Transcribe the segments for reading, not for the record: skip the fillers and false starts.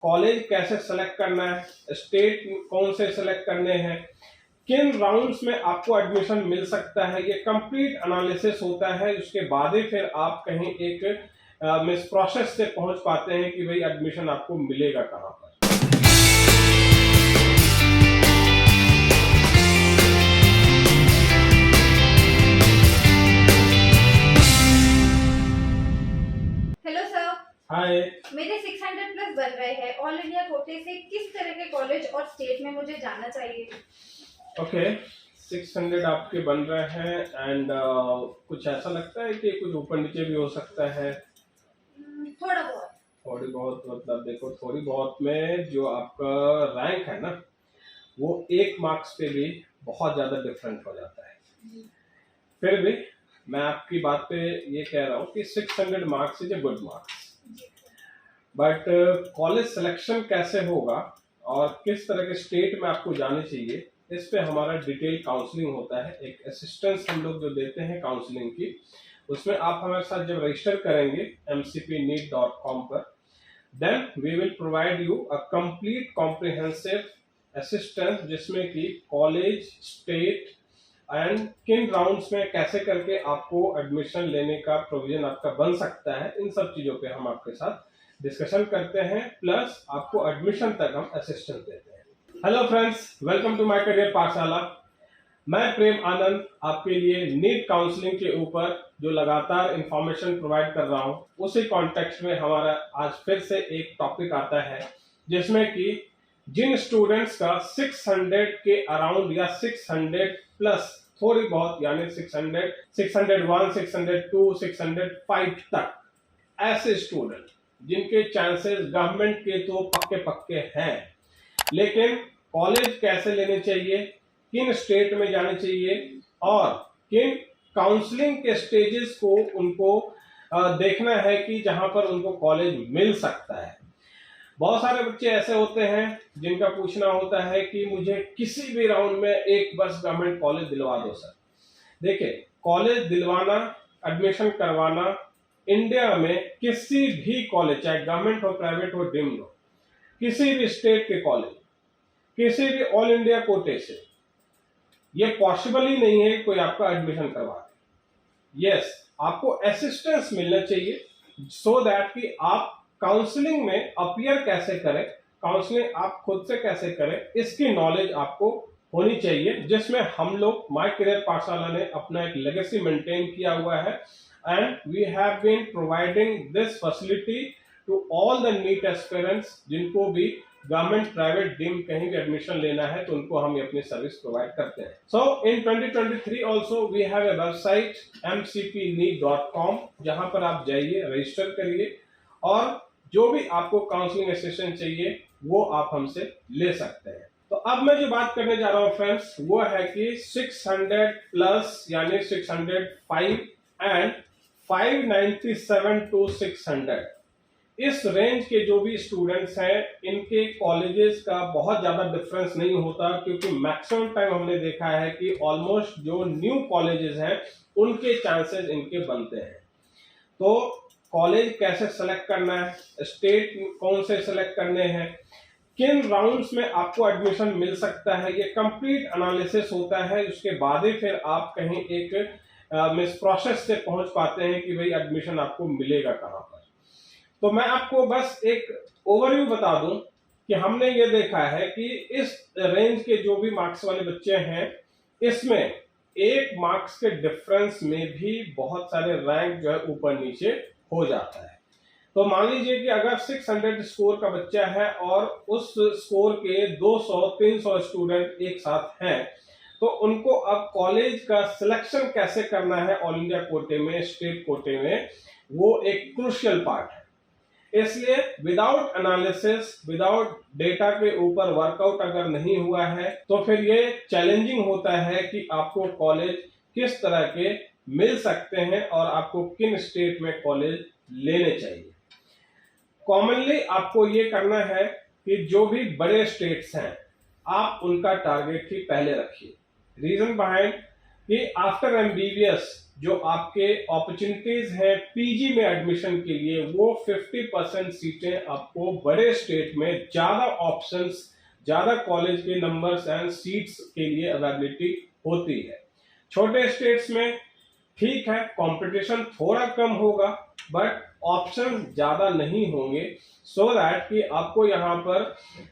College कैसे select करना है, स्टेट कौन से सेलेक्ट करने हैं, किन राउंड्स में आपको एडमिशन मिल सकता है, ये कंप्लीट एनालिसिस होता है। उसके बाद ही फिर आप कहीं एक मिस प्रोसेस से पहुंच पाते हैं कि भाई एडमिशन आपको मिलेगा कहां पर। Hello sir. हाय। मेरे 600 प्लस बन रहे हैं ऑल इंडिया कोटे से। किस तरह के कॉलेज और स्टेट में मुझे जाना चाहिए? ओके, 600 आपके बन रहे हैं एंड कुछ ऐसा लगता है कि कुछ ऊपर नीचे भी हो सकता है? थोड़ा बहुत। थोड़ी बहुत मतलब देखो, थोड़ी बहुत में जो आपका रैंक है ना, वो 1 मार्क्स पे भी बहुत ज्यादा डिफरेंट हो जाता है। फिर भी मैं आपकी बात पे ये कह रहा हूँ कि 600 marks is a good marks, but college selection कैसे होगा और किस तरह के स्टेट में आपको जाने चाहिए, इस पे हमारा डिटेल काउंसलिंग होता है। एक असिस्टेंस हम लोग जो देते हैं काउंसलिंग की, उसमें आप हमारे साथ जब रजिस्टर करेंगे mcpneet.com पर, then we will provide you a complete comprehensive assistance, जिसमें कि कॉलेज, स्टेट एंड किन राउंड्स में कैसे करके आपको एडमिशन लेने का प्रोविजन आपका बन सकता है, इन सब चीजों पे हम आपके साथ डिस्कशन करते हैं, प्लस आपको एडमिशन तक हम असिस्टेंस देते हैं। Hello friends, welcome to my career Pathshala. मैं प्रेम आनंद आपके लिए नीट काउंसलिंग के ऊपर जो लगातार इंफॉर्मेशन प्रोवाइड कर रहा हूं, उसी कॉन्टेक्स्ट में हमारा आज फिर से एक टॉपिक आता है, जिसमें कि जिन स्टूडेंट्स का 600 के अराउंड या 600 प्लस थोड़ी बहुत, यानी 600, 601, 602, 605 तक, ऐसे स्टूडेंट जिनके चांसेस गवर्नमेंट के तो पक्के पक्के हैं, लेकिन कॉलेज कैसे लेने चाहिए, किन स्टेट में जाने चाहिए और किन काउंसलिंग के स्टेजेस को उनको देखना है कि जहां पर उनको कॉलेज मिल सकता है। बहुत सारे बच्चे ऐसे होते हैं जिनका पूछना होता है कि मुझे किसी भी राउंड में एक बस गवर्नमेंट कॉलेज दिलवा दो सर। देखिए, कॉलेज दिलवाना, एडमिशन करवाना इंडिया में किसी भी कॉलेज, चाहे गवर्नमेंट हो, प्राइवेट हो, डीम्ड हो, किसी भी स्टेट के कॉलेज, किसी भी ऑल इंडिया कोटे से ये पॉसिबल ही नहीं है कोई आपका एडमिशन करवा दे। यस, आपको असिस्टेंस मिलना चाहिए सो दैट कि आप काउंसलिंग में अपीयर कैसे करें, काउंसलिंग आप खुद से कैसे करें, इसकी नॉलेज आपको होनी चाहिए, जिसमें हम लोग माय करियर पाठशाला ने अपना एक लेगेसी मेंटेन किया हुआ है and we have been providing this facility to all the NEET aspirants, जिनको भी गवर्नमेंट, प्राइवेट, डीम कहीं भी एडमिशन लेना है तो उनको हम अपनी सर्विस प्रोवाइड करते हैं। So in 2023 also we have a website mcpneet.com, जहां पर आप जाइए, रजिस्टर करिए और जो भी आपको काउंसलिंग असिस्टेंस चाहिए वो आप हमसे ले सकते हैं। तो अब मैं जो बात करने जा रहा हूं फ्रेंड्स, वो है कि 600 प्लस यानी 605 एंड 597 टू 600, इस रेंज के जो भी स्टूडेंट्स हैं, इनके कॉलेजेस का बहुत ज्यादा डिफरेंस नहीं होता, क्योंकि मैक्सिमम टाइम हमने देखा है कि ऑलमोस्ट जो न्यू कॉलेजेस हैं उनके चांसेस इनके बनते हैं। तो कॉलेज कैसे सेलेक्ट करना है, स्टेट कौन से सेलेक्ट करने हैं, किन राउंड्स में आपको एडमिशन मिल सकता है, ये कंप्लीट एनालिसिस होता है। उसके बाद ही फिर आप कहीं एक मिस प्रोसेस से पहुंच पाते हैं कि भाई एडमिशन आपको मिलेगा कहां पर। तो मैं आपको बस एक ओवरव्यू बता दूं कि हमने ये देखा है कि इस रेंज के जो भी मार्क्स वाले बच्चे हैं, इसमें 1 मार्क्स के डिफरेंस में भी बहुत सारे रैंक जो है ऊपर नीचे हो जाता है। तो मान लीजिए कि अगर 600 स्कोर का बच्चा है और उस स्कोर के 200-300 स्टूडेंट एक साथ हैं, तो उनको अब कॉलेज का सिलेक्शन कैसे करना है ऑल इंडिया कोटे में, स्टेट कोटे में, वो एक क्रूशियल पार्ट है। इसलिए विदाउट एनालिसिस, विदाउट डेटा के ऊपर वर्कआउट अगर नहीं हुआ है तो फिर ये चैलेंजिंग होता है कि आपको कॉलेज किस तरह के मिल सकते हैं और आपको किन स्टेट में कॉलेज लेने चाहिए। कॉमनली आपको ये करना है कि जो भी बड़े स्टेट्स हैं, आप उनका टारगेट ही पहले रखिए। रीजन बिहाइंड कि आफ्टर एमबीबीएस जो आपके अपॉर्चुनिटीज हैं पीजी में एडमिशन के लिए, वो 50% सीटें आपको बड़े स्टेट में ज्यादा ऑप्शंस, ज्यादा कॉलेज के नंबर्स एंड सीट्स के लिए अवेलेबिलिटी होती है। छोटे स्टेट्स में ठीक है, कंपटीशन थोड़ा कम होगा बट ऑप्शन ज्यादा नहीं होंगे, सो दैट कि आपको यहाँ पर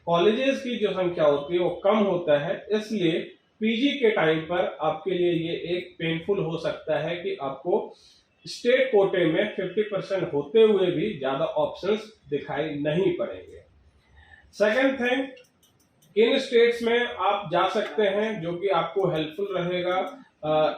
कॉलेजेस की जो संख्या होती है वो कम होता है। इसलिए पीजी के टाइम पर आपके लिए ये एक पेनफुल हो सकता है कि आपको स्टेट कोटे में 50% होते हुए भी ज्यादा ऑप्शंस दिखाई नहीं पड़ेंगे। सेकंड थिंग, इन स्टेट्स में आप जा सकते हैं जो कि आपको हेल्पफुल रहेगा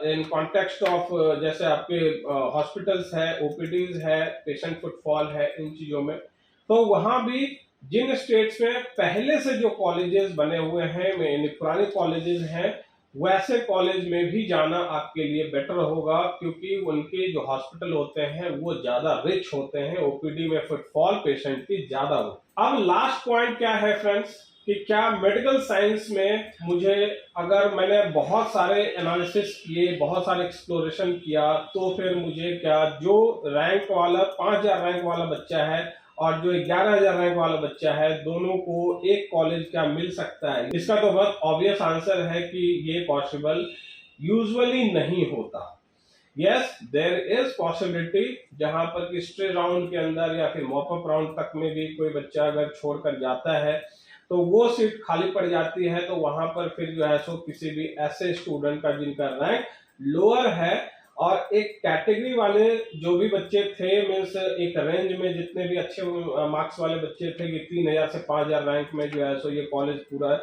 इन कॉन्टेक्स्ट ऑफ, जैसे आपके हॉस्पिटल्स है, ओपीडीज है, पेशेंट फुटफॉल है, इन चीजों में। तो वहां भी जिन स्टेट्स में पहले से जो कॉलेजेस बने हुए हैं, पुराने कॉलेजेस हैं, वैसे कॉलेज में भी जाना आपके लिए बेटर होगा, क्योंकि उनके जो हॉस्पिटल होते हैं वो ज्यादा रिच होते हैं, ओपीडी में फुटफॉल पेशेंट की ज्यादा हो। अब लास्ट पॉइंट क्या है फ्रेंड्स, कि क्या मेडिकल साइंस में मुझे, अगर मैंने बहुत सारे एनालिसिस किए, बहुत सारे एक्सप्लोरेशन किया, तो फिर मुझे क्या जो रैंक वाला 5000 रैंक वाला बच्चा है और जो 11000 रैंक वाला बच्चा है, दोनों को एक कॉलेज क्या मिल सकता है? इसका तो बहुत ऑब्वियस आंसर है कि ये पॉसिबल यूजुअली नहीं होता। यस, देयर इज पॉसिबिलिटी, जहां पर कि स्ट्रे राउंड के अंदर या फिर मॉपअप राउंड तक में भी कोई बच्चा अगर छोड़कर जाता है तो वो सीट खाली पड़ जाती है, तो वहां पर फिर जो है सो किसी भी ऐसे स्टूडेंट का जिनका रैंक लोअर है और एक कैटेगरी वाले जो भी बच्चे थे, मीन्स एक रेंज में जितने भी अच्छे मार्क्स वाले बच्चे थे कि 3000 से 5000 रैंक में जो है सो ये कॉलेज पूरा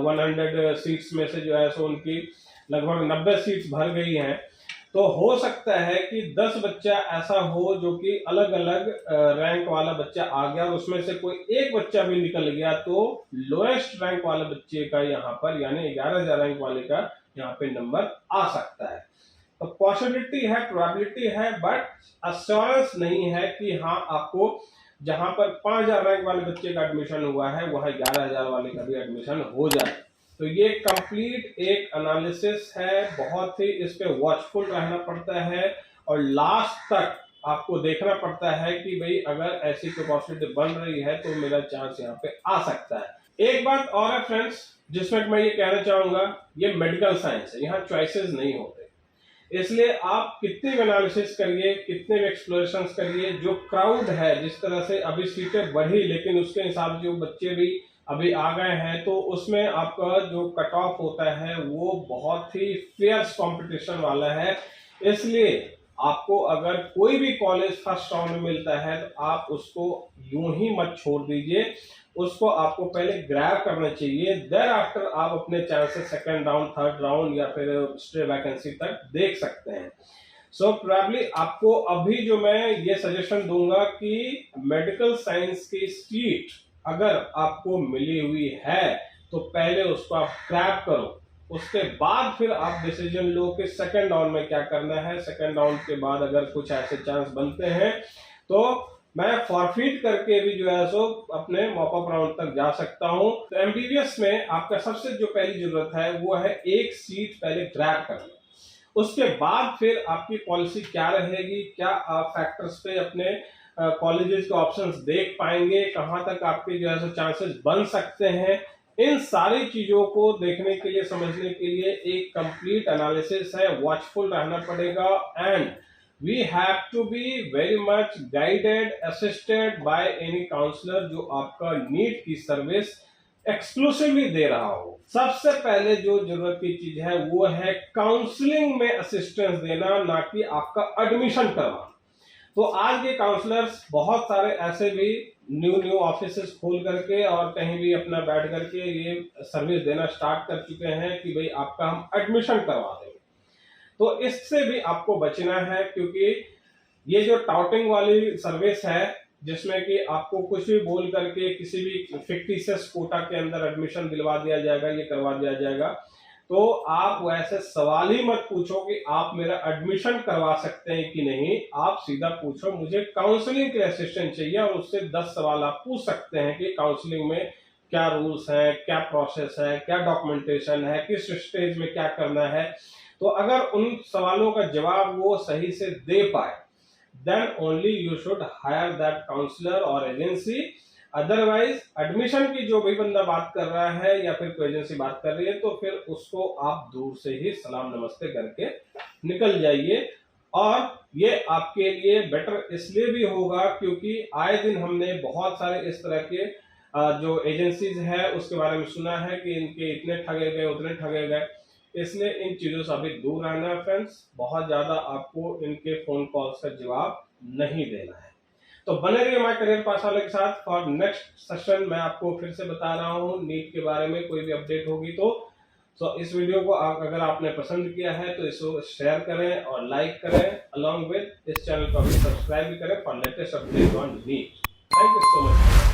100 सीट्स में से जो है सो उनकी लगभग 90 सीट्स भर गई हैं। तो हो सकता है कि 10 बच्चा ऐसा हो जो कि अलग अलग रैंक वाला बच्चा आ गया और उसमें से कोई एक बच्चा भी निकल गया, तो लोएस्ट रैंक वाले बच्चे का यहाँ पर, यानी 11000 रैंक वाले का यहाँ पे नंबर आ सकता है। तो पॉसिबिलिटी है, प्रोबेबिलिटी है, बट अश्योरेंस नहीं है कि हाँ आपको जहां पर 5000 रैंक वाले बच्चे का एडमिशन हुआ है वहां 11000 वाले का भी एडमिशन हो जाए। तो ये कंप्लीट एक एनालिसिस है, बहुत ही इस पे वॉचफुल रहना पड़ता है और लास्ट तक आपको देखना पड़ता है कि भाई अगर ऐसी कोई पॉसिबिलिटी बन रही है तो मेरा चांस यहाँ पे आ सकता है। एक बात और है फ्रेंड्स, जिसमें मैं ये कहना चाहूंगा, ये मेडिकल साइंस है, यहाँ चॉइसेस नहीं होते, इसलिए आप कितने भी एनालिसिस करिए, कितने भी एक्सप्लोरेशन करिए, जो क्राउड है, जिस तरह से अभी सीटें बढ़ी लेकिन उसके हिसाब से जो बच्चे भी अभी आ गए हैं, तो उसमें आपका जो कट ऑफ होता है वो बहुत ही फेयर्स कंपटीशन वाला है। इसलिए आपको अगर कोई भी कॉलेज फर्स्ट राउंड में मिलता है तो आप उसको यूं ही मत छोड़ दीजिए, उसको आपको पहले ग्रैब करना चाहिए, देयर आफ्टर आप अपने chances second round, third round या फिर स्ट्रे वैकेंसी तक देख सकते हैं। सो प्रोबेबली आपको अभी जो मैं ये सजेशन दूंगा कि मेडिकल साइंस की सीट अगर आपको मिली हुई है तो पहले उसको आप ग्रैब करो, उसके बाद फिर आप डिसीजन लो कि सेकंड राउंड में क्या करना है। सेकंड राउंड के बाद अगर कुछ ऐसे चांस बनते हैं तो मैं फॉरफिट करके भी जो है सो अपने मॉपअप राउंड तक जा सकता हूं। तो एमबीबीएस में आपका सबसे जो पहली जरूरत है वो है एक सीट पहले ग्रैब करना, उसके बाद फिर आपकी पॉलिसी क्या रहेगी, क्या आप फैक्टर्स पे अपने कॉलेजेस के ऑप्शंस देख पाएंगे, कहां तक आपके जो है सो चांसेस बन सकते हैं, इन सारी चीजों को देखने के लिए, समझने के लिए एक कंप्लीट एनालिसिस है, वॉचफुल रहना पड़ेगा and we have to be very much guided, assisted by any counselor जो आपका नीट की सर्विस एक्सक्लूसिवली दे रहा हो। सबसे पहले जो जरूरत की चीज है वो है काउंसलिंग में असिस्टेंस देना, ना कि आपका एडमिशन करवाना। तो आज के काउंसलर्स बहुत सारे ऐसे भी न्यू ऑफिसेस खोल करके और कहीं भी अपना बैठ करके ये सर्विस देना स्टार्ट कर चुके हैं कि भाई आपका हम एडमिशन करवा देंगे। तो इससे भी आपको बचना है, क्योंकि ये जो टाउटिंग वाली सर्विस है जिसमें कि आपको कुछ भी बोल करके किसी भी फिक्टिशियस कोटा के अंदर एडमिशन दिलवा दिया जाएगा, ये करवा दिया जाएगा, तो आप वैसे सवाल ही मत पूछो कि आप मेरा एडमिशन करवा सकते हैं कि नहीं, आप सीधा पूछो मुझे काउंसलिंग के असिस्टेंट चाहिए, और उससे 10 सवाल आप पूछ सकते हैं कि काउंसलिंग में क्या रूल्स है, क्या प्रोसेस है, क्या डॉक्यूमेंटेशन है, किस स्टेज में क्या करना है। तो अगर उन सवालों का जवाब वो सही से दे पाए, then only you should hire that counselor और एजेंसी। अदरवाइज एडमिशन की जो भी बंदा बात कर रहा है या फिर कोई एजेंसी बात कर रही है, तो फिर उसको आप दूर से ही सलाम नमस्ते करके निकल जाइए। और ये आपके लिए बेटर इसलिए भी होगा क्योंकि आए दिन हमने बहुत सारे इस तरह के जो एजेंसीज है उसके बारे में सुना है कि इनके इतने ठगे गए उतने ठगे गए, इसलिए इन चीजों से अभी दूर रहना है फ्रेंड्स। बहुत ज्यादा आपको इनके फोन कॉल्स का जवाब नहीं देना है। तो बने रहिए माय करियर पाठशाला के साथ। फॉर नेक्स्ट सेशन मैं आपको फिर से बता रहा हूँ नीट के बारे में कोई भी अपडेट होगी तो इस वीडियो को अगर आपने पसंद किया है तो इसको शेयर करें और लाइक करें, अलॉन्ग विद इस चैनल को भी सब्सक्राइब भी करें for latest update on NEET. Thank you so much.